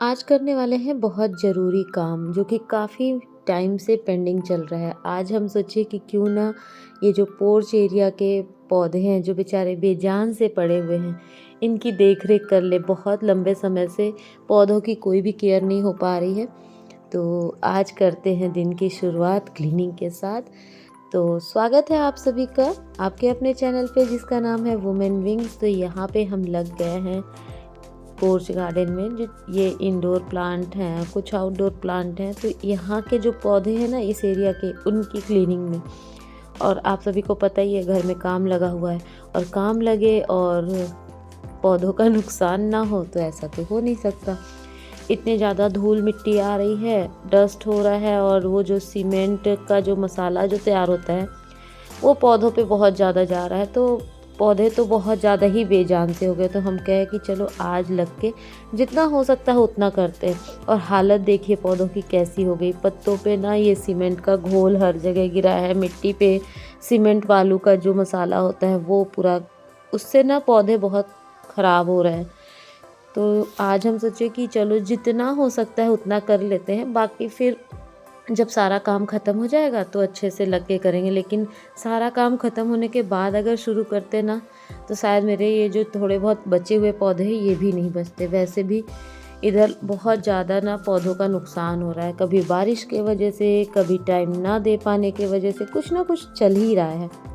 आज करने वाले हैं बहुत ज़रूरी काम जो कि काफ़ी टाइम से पेंडिंग चल रहा है। आज हम सोचे कि क्यों ना ये जो पोर्च एरिया के पौधे हैं जो बेचारे बेजान से पड़े हुए हैं, इनकी देख-रेख कर ले। बहुत लंबे समय से पौधों की कोई भी केयर नहीं हो पा रही है। तो आज करते हैं दिन की शुरुआत क्लीनिंग के साथ। तो स्वागत है आप सभी का आपके अपने चैनल पे जिसका नाम है वुमेन विंग्स। तो यहाँ पे हम लग गए हैं पोर्च गार्डन में। जो ये इंडोर प्लांट हैं, कुछ आउटडोर प्लांट हैं, तो यहाँ के जो पौधे हैं ना इस एरिया के, उनकी क्लीनिंग में। और आप सभी को पता ही है घर में काम लगा हुआ है, और काम लगे और पौधों का नुकसान ना हो तो ऐसा तो हो नहीं सकता। इतने ज़्यादा धूल मिट्टी आ रही है, डस्ट हो रहा है, और वो जो सीमेंट का जो मसाला जो तैयार होता है वो पौधों पे बहुत ज़्यादा जा रहा है। तो पौधे तो बहुत ज़्यादा ही बेजान से हो गए। तो हम कहे कि चलो आज लग के जितना हो सकता है उतना करते हैं। और हालत देखिए पौधों की कैसी हो गई। पत्तों पे ना ये सीमेंट का घोल हर जगह गिरा है, मिट्टी पे सीमेंट बालू का जो मसाला होता है वो पूरा, उससे ना पौधे बहुत ख़राब हो रहे हैं। तो आज हम सोचे कि चलो जितना हो सकता है उतना कर लेते हैं, बाकी फिर जब सारा काम ख़त्म हो जाएगा तो अच्छे से लग के करेंगे। लेकिन सारा काम ख़त्म होने के बाद अगर शुरू करते ना तो शायद मेरे ये जो थोड़े बहुत बचे हुए पौधे हैं ये भी नहीं बचते। वैसे भी इधर बहुत ज़्यादा ना पौधों का नुकसान हो रहा है, कभी बारिश के वजह से, कभी टाइम ना दे पाने की वजह से, कुछ ना कुछ चल ही रहा है।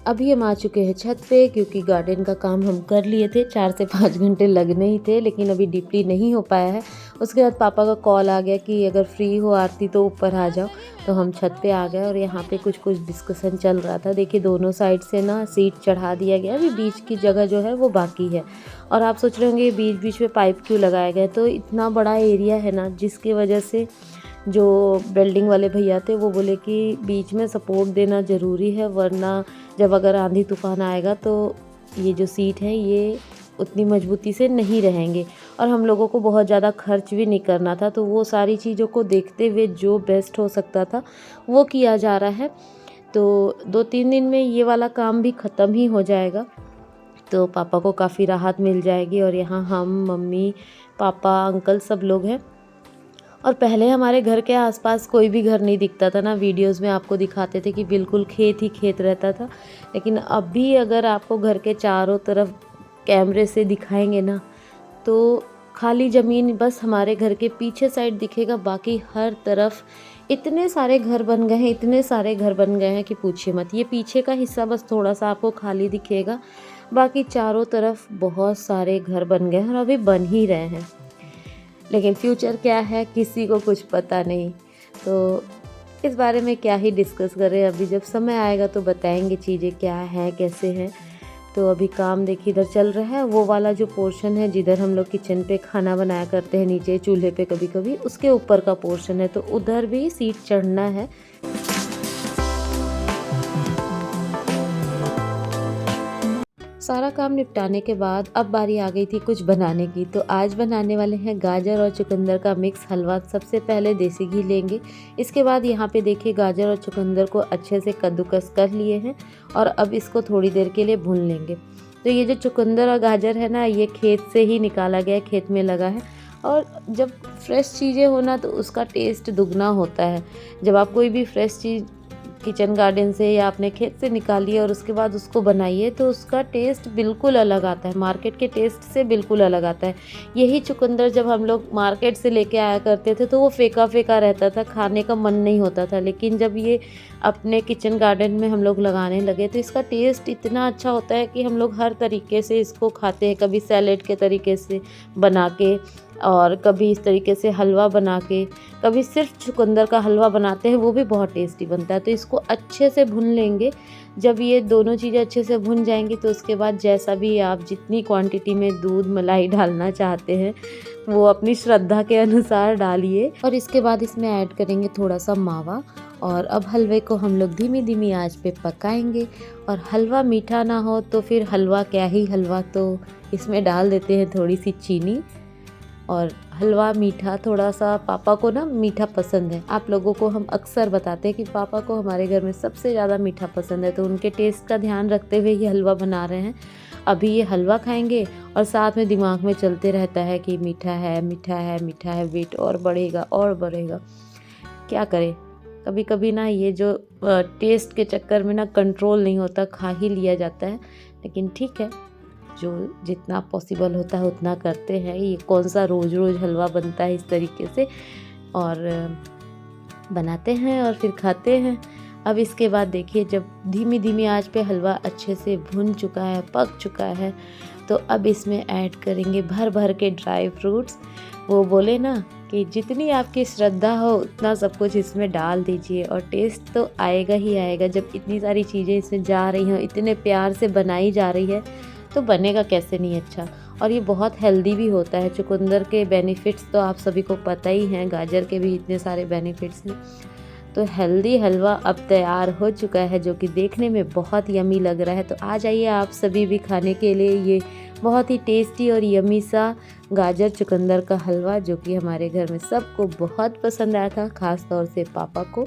अभी हम आ चुके हैं छत पे, क्योंकि गार्डन का काम हम कर लिए थे। 4 से 5 घंटे लगने ही थे, लेकिन अभी डीपली नहीं हो पाया है। उसके बाद पापा का कॉल आ गया कि अगर फ्री हो आरती तो ऊपर आ जाओ। तो हम छत पे आ गए और यहाँ पे कुछ कुछ डिस्कशन चल रहा था। देखिए दोनों साइड से ना सीट चढ़ा दिया गया, अभी बीच की जगह जो है वो बाकी है। और आप सोच रहे होंगे ये बीच बीच में पाइप क्यों लगाया गया। तो इतना बड़ा एरिया है ना, जिसकी वजह से जो बिल्डिंग वाले भैया थे वो बोले कि बीच में सपोर्ट देना ज़रूरी है, वरना जब अगर आंधी तूफान आएगा तो ये जो सीट है ये उतनी मजबूती से नहीं रहेंगे। और हम लोगों को बहुत ज़्यादा खर्च भी नहीं करना था, तो वो सारी चीज़ों को देखते हुए जो बेस्ट हो सकता था वो किया जा रहा है। तो 2-3 दिन में ये वाला काम भी ख़त्म ही हो जाएगा, तो पापा को काफ़ी राहत मिल जाएगी। और यहाँ हम, मम्मी, पापा, अंकल सब लोग हैं। और पहले हमारे घर के आसपास कोई भी घर नहीं दिखता था ना, वीडियोस में आपको दिखाते थे कि बिल्कुल खेत ही खेत रहता था। लेकिन अभी अगर आपको घर के चारों तरफ कैमरे से दिखाएंगे ना, तो खाली ज़मीन बस हमारे घर के पीछे साइड दिखेगा, बाकी हर तरफ इतने सारे घर बन गए हैं, इतने सारे घर बन गए हैं कि पूछिए मत। ये पीछे का हिस्सा बस थोड़ा सा आपको खाली दिखेगा, बाकी चारों तरफ बहुत सारे घर बन गए हैं और अभी बन ही रहे हैं। लेकिन फ्यूचर क्या है किसी को कुछ पता नहीं, तो इस बारे में क्या ही डिस्कस करें। अभी जब समय आएगा तो बताएंगे चीज़ें क्या हैं, कैसे हैं। तो अभी काम देखिए इधर चल रहा है। वो वाला जो पोर्शन है जिधर हम लोग किचन पे खाना बनाया करते हैं, नीचे चूल्हे पे कभी कभी, उसके ऊपर का पोर्शन है, तो उधर भी सीट चढ़ना है। सारा काम निपटाने के बाद अब बारी आ गई थी कुछ बनाने की। तो आज बनाने वाले हैं गाजर और चुकंदर का मिक्स हलवा। सबसे पहले देसी घी लेंगे, इसके बाद यहाँ पे देखिए गाजर और चुकंदर को अच्छे से कद्दूकस कर लिए हैं और अब इसको थोड़ी देर के लिए भून लेंगे। तो ये जो चुकंदर और गाजर है ना, ये खेत से ही निकाला गया है, खेत में लगा है। और जब फ्रेश चीज़ें हो ना तो उसका टेस्ट दुगना होता है। जब आप कोई भी फ्रेश चीज़ किचन गार्डन से या अपने खेत से निकालिए और उसके बाद उसको बनाइए तो उसका टेस्ट बिल्कुल अलग आता है, मार्केट के टेस्ट से बिल्कुल अलग आता है। यही चुकंदर जब हम लोग मार्केट से लेके आया करते थे तो वो फेंका फेंका रहता था, खाने का मन नहीं होता था। लेकिन जब ये अपने किचन गार्डन में हम लोग लगाने लगे तो इसका टेस्ट इतना अच्छा होता है कि हम लोग हर तरीके से इसको खाते हैं। कभी सैलेड के तरीके से बना के, और कभी इस तरीके से हलवा बना के, कभी सिर्फ चुकंदर का हलवा बनाते हैं, वो भी बहुत टेस्टी बनता है। तो इसको अच्छे से भून लेंगे। जब ये दोनों चीज़ें अच्छे से भुन जाएंगी तो उसके बाद जैसा भी आप जितनी क्वांटिटी में दूध मलाई डालना चाहते हैं वो अपनी श्रद्धा के अनुसार डालिए। और इसके बाद इसमें ऐड करेंगे थोड़ा सा मावा। और अब हलवे को हम लोग धीमी धीमी आंच पे पकाएंगे। और हलवा मीठा ना हो तो फिर हलवा क्या ही हलवा, तो इसमें डाल देते हैं थोड़ी सी चीनी। और हलवा मीठा थोड़ा सा पापा को ना मीठा पसंद है। आप लोगों को हम अक्सर बताते हैं कि पापा को हमारे घर में सबसे ज़्यादा मीठा पसंद है, तो उनके टेस्ट का ध्यान रखते हुए ये हलवा बना रहे हैं। अभी ये हलवा खाएंगे और साथ में दिमाग में चलते रहता है कि मीठा है मीठा है मीठा है, वेट और बढ़ेगा और बढ़ेगा। क्या करें, कभी कभी ना ये जो टेस्ट के चक्कर में ना कंट्रोल नहीं होता, खा ही लिया जाता है। लेकिन ठीक है, जो जितना पॉसिबल होता है उतना करते हैं। ये कौन सा रोज़ रोज़ हलवा बनता है इस तरीके से, और बनाते हैं और फिर खाते हैं। अब इसके बाद देखिए, जब धीमी धीमी आंच पे हलवा अच्छे से भुन चुका है, पक चुका है, तो अब इसमें ऐड करेंगे भर भर के ड्राई फ्रूट्स। वो बोले ना कि जितनी आपकी श्रद्धा हो उतना सब कुछ इसमें डाल दीजिए, और टेस्ट तो आएगा ही आएगा। जब इतनी सारी चीज़ें इसमें जा रही हैं, इतने प्यार से बनाई जा रही है, तो बनेगा कैसे नहीं अच्छा। और ये बहुत हेल्दी भी होता है। चुकंदर के बेनिफिट्स तो आप सभी को पता ही हैं, गाजर के भी इतने सारे बेनिफिट्स हैं। तो हेल्दी हलवा अब तैयार हो चुका है, जो कि देखने में बहुत यमी लग रहा है। तो आ जाइए आप सभी भी खाने के लिए ये बहुत ही टेस्टी और यमी सा गाजर चुकंदर का हलवा, जो कि हमारे घर में सबको बहुत पसंद आया था, ख़ास तौर से पापा को।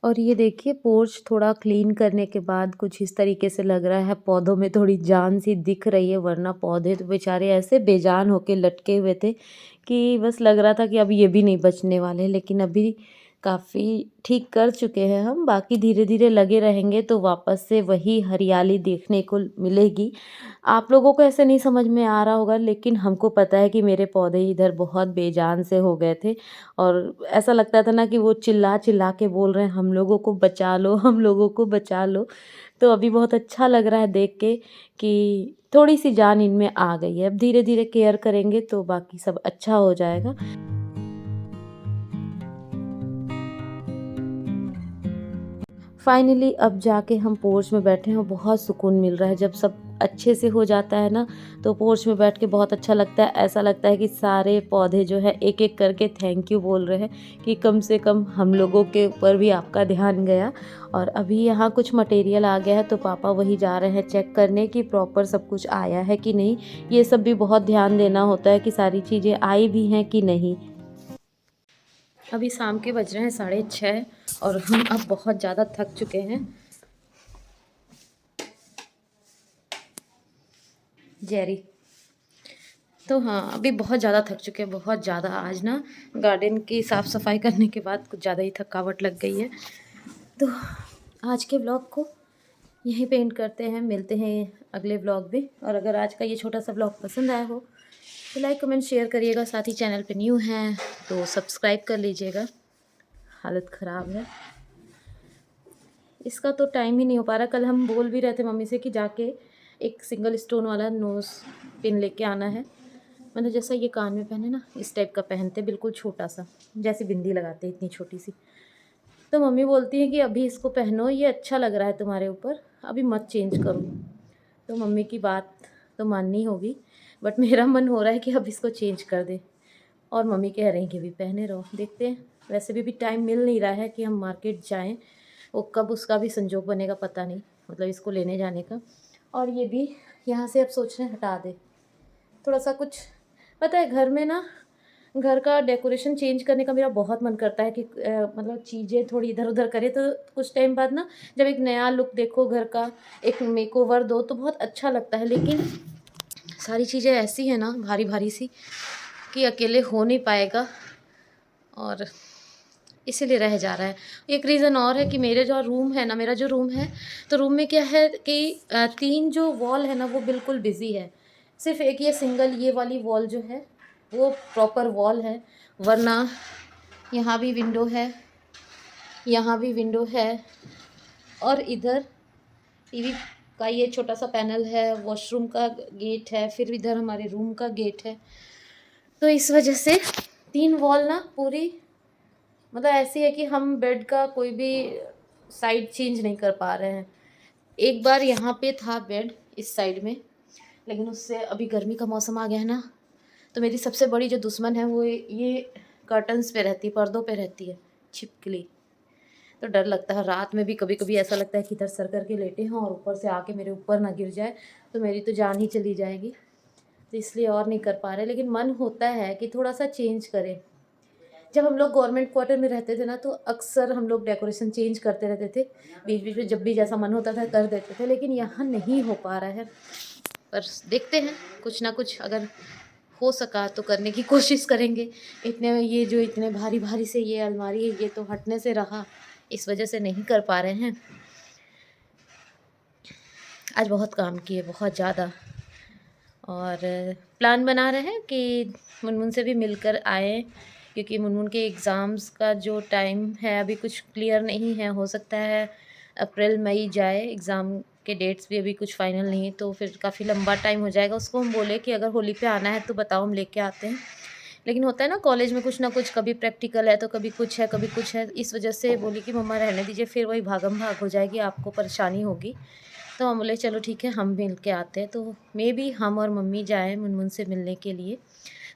और ये देखिए, पोर्च थोड़ा क्लीन करने के बाद कुछ इस तरीके से लग रहा है। पौधों में थोड़ी जान सी दिख रही है, वरना पौधे तो बेचारे ऐसे बेजान होके लटके हुए थे कि बस लग रहा था कि अब ये भी नहीं बचने वाले। लेकिन अभी काफ़ी ठीक कर चुके हैं हम। बाकी धीरे धीरे लगे रहेंगे तो वापस से वही हरियाली देखने को मिलेगी। आप लोगों को ऐसे नहीं समझ में आ रहा होगा, लेकिन हमको पता है कि मेरे पौधे इधर बहुत बेजान से हो गए थे, और ऐसा लगता था ना कि वो चिल्ला चिल्ला के बोल रहे हैं, हम लोगों को बचा लो, हम लोगों को बचा लो। तो अभी बहुत अच्छा लग रहा है देख के कि थोड़ी सी जान इनमें आ गई है। अब धीरे धीरे केयर करेंगे तो बाकी सब अच्छा हो जाएगा। फाइनली अब जाके हम पोर्च में बैठे हैं और बहुत सुकून मिल रहा है। जब सब अच्छे से हो जाता है ना, तो पोर्च में बैठ के बहुत अच्छा लगता है। ऐसा लगता है कि सारे पौधे जो है एक एक करके थैंक यू बोल रहे हैं कि कम से कम हम लोगों के ऊपर भी आपका ध्यान गया। और अभी यहाँ कुछ मटेरियल आ गया है, तो पापा वही जा रहे हैं चेक करने कि प्रॉपर सब कुछ आया है कि नहीं। ये सब भी बहुत ध्यान देना होता है कि सारी चीज़ें आई भी हैं कि नहीं। अभी शाम के बज रहे हैं 6:30, और हम अब बहुत ज़्यादा थक चुके हैं। जेरी, तो हाँ, अभी बहुत ज़्यादा थक चुके हैं, बहुत ज़्यादा। आज ना गार्डन की साफ़ सफाई करने के बाद कुछ ज़्यादा ही थकावट लग गई है। तो आज के ब्लॉग को यहीं पे एंड करते हैं। मिलते हैं अगले ब्लॉग में। और अगर आज का ये छोटा सा ब्लॉग पसंद आया हो तो लाइक कमेंट शेयर करिएगा। साथ ही चैनल पे न्यू हैं तो सब्सक्राइब कर लीजिएगा। हालत ख़राब है इसका, तो टाइम ही नहीं हो पा रहा। कल हम बोल भी रहे थे मम्मी से कि जाके एक सिंगल स्टोन वाला नोज़ पिन लेके आना है। मतलब जैसा ये कान में पहने ना, इस टाइप का पहनते, बिल्कुल छोटा सा, जैसे बिंदी लगाते इतनी छोटी सी। तो मम्मी बोलती है कि अभी इसको पहनो, ये अच्छा लग रहा है तुम्हारे ऊपर, अभी मत चेंज करो। तो मम्मी की बात तो माननी होगी, बट मेरा मन हो रहा है कि अब इसको चेंज कर दे। और मम्मी कह रही हैं कि भी पहने रहो, देखते हैं। वैसे भी टाइम मिल नहीं रहा है कि हम मार्केट जाएं, वो कब उसका भी संजोग बनेगा पता नहीं, मतलब इसको लेने जाने का। और ये भी यहाँ से अब सोच रहे हैं हटा दे थोड़ा सा कुछ। पता है, घर में ना, घर का डेकोरेशन चेंज करने का मेरा बहुत मन करता है कि मतलब चीज़ें थोड़ी इधर उधर करे, तो कुछ टाइम बाद ना जब एक नया लुक देखो घर का, एक मेकओवर दो, तो बहुत अच्छा लगता है। लेकिन सारी चीज़ें ऐसी हैं ना, भारी भारी सी, कि अकेले हो नहीं पाएगा, और इसीलिए रह जा रहा है। एक रीज़न और है कि मेरे जो रूम है ना, मेरा जो रूम है, तो रूम में क्या है कि 3 जो वॉल है ना वो बिल्कुल बिज़ी है। सिर्फ एक ये सिंगल ये वाली वॉल जो है वो प्रॉपर वॉल है, वरना यहाँ भी विंडो है, यहाँ भी विंडो है, और इधर टीवी का ये छोटा सा पैनल है, वॉशरूम का गेट है, फिर इधर हमारे रूम का गेट है। तो इस वजह से 3 वॉल ना पूरी, मतलब ऐसी है कि हम बेड का कोई भी साइड चेंज नहीं कर पा रहे हैं। एक बार यहाँ पे था बेड इस साइड में, लेकिन उससे अभी गर्मी का मौसम आ गया है ना, तो मेरी सबसे बड़ी जो दुश्मन है वो ये कर्टन्स पे रहती है, पर्दों पे रहती है, छिपकली। तो डर लगता है। रात में भी कभी कभी ऐसा लगता है कि इधर सर करके लेटे हों और ऊपर से आके मेरे ऊपर ना गिर जाए, तो मेरी तो जान ही चली जाएगी। तो इसलिए और नहीं कर पा रहे, लेकिन मन होता है कि थोड़ा सा चेंज करें। जब हम लोग गवर्नमेंट क्वार्टर में रहते थे ना, तो अक्सर हम लोग डेकोरेशन चेंज करते रहते थे, बीच बीच में जब भी जैसा मन होता था कर देते थे, लेकिन यहाँ नहीं हो पा रहा है। पर देखते हैं, कुछ ना कुछ अगर हो सका तो करने की कोशिश करेंगे। इतने ये जो इतने भारी भारी से ये अलमारी है, ये तो हटने से रहा, इस वजह से नहीं कर पा रहे हैं। आज बहुत काम किए, बहुत ज़्यादा, और प्लान बना रहे हैं कि मुनमुन से भी मिलकर आए, क्योंकि मुनमुन के एग्ज़ाम्स का जो टाइम है अभी कुछ क्लियर नहीं है। हो सकता है अप्रैल मई जाए, एग्ज़ाम के डेट्स भी अभी कुछ फाइनल नहीं है, तो फिर काफ़ी लंबा टाइम हो जाएगा। उसको हम बोले कि अगर होली पे आना है तो बताओ, हम लेके आते हैं। लेकिन होता है ना कॉलेज में कुछ ना कुछ, कभी प्रैक्टिकल है तो कभी कुछ है, कभी कुछ है। इस वजह से बोली कि मम्मा रहने दीजिए, फिर वही भागम भाग हो जाएगी, आपको परेशानी होगी। तो हम बोले चलो ठीक है, हम मिल के आते हैं। तो मे बी हम और मम्मी जाएँ मुनमुन से मिलने के लिए।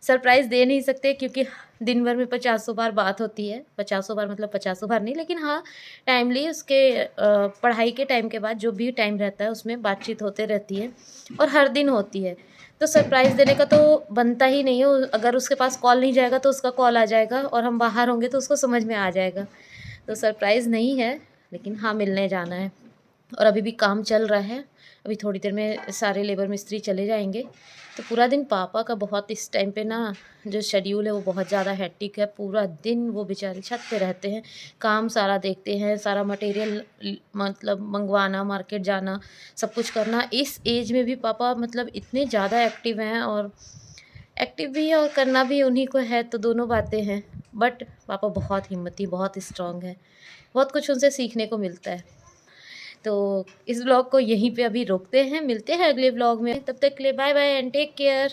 सरप्राइज़ दे नहीं सकते, क्योंकि दिन भर में 50 बार बात होती है। 50 बार मतलब 50 बार नहीं, लेकिन हाँ, टाइमली उसके पढ़ाई के टाइम के बाद जो भी टाइम रहता है उसमें बातचीत होते रहती है, और हर दिन होती है। तो सरप्राइज़ देने का तो बनता ही नहीं है। अगर उसके पास कॉल नहीं जाएगा तो उसका कॉल आ जाएगा, और हम बाहर होंगे तो उसको समझ में आ जाएगा। तो सरप्राइज़ नहीं है, लेकिन हाँ, मिलने जाना है। और अभी भी काम चल रहा है। अभी थोड़ी देर में सारे लेबर मिस्त्री चले जाएंगे। तो पूरा दिन पापा का बहुत इस टाइम पे ना जो शेड्यूल है वो बहुत ज़्यादा हेक्टिक है। पूरा दिन वो बेचारे छत पे रहते हैं, काम सारा देखते हैं, सारा मटेरियल मतलब मंगवाना, मार्केट जाना, सब कुछ करना। इस एज में भी पापा मतलब इतने ज़्यादा एक्टिव हैं, और एक्टिव भी है और करना भी उन्हीं को है, तो दोनों बातें हैं। बट पापा बहुत हिम्मती, बहुत स्ट्रॉन्ग है। बहुत कुछ उनसे सीखने को मिलता है। तो इस व्लॉग को यहीं पे अभी रोकते हैं, मिलते हैं अगले व्लॉग में। तब तक के लिए bye bye and take care.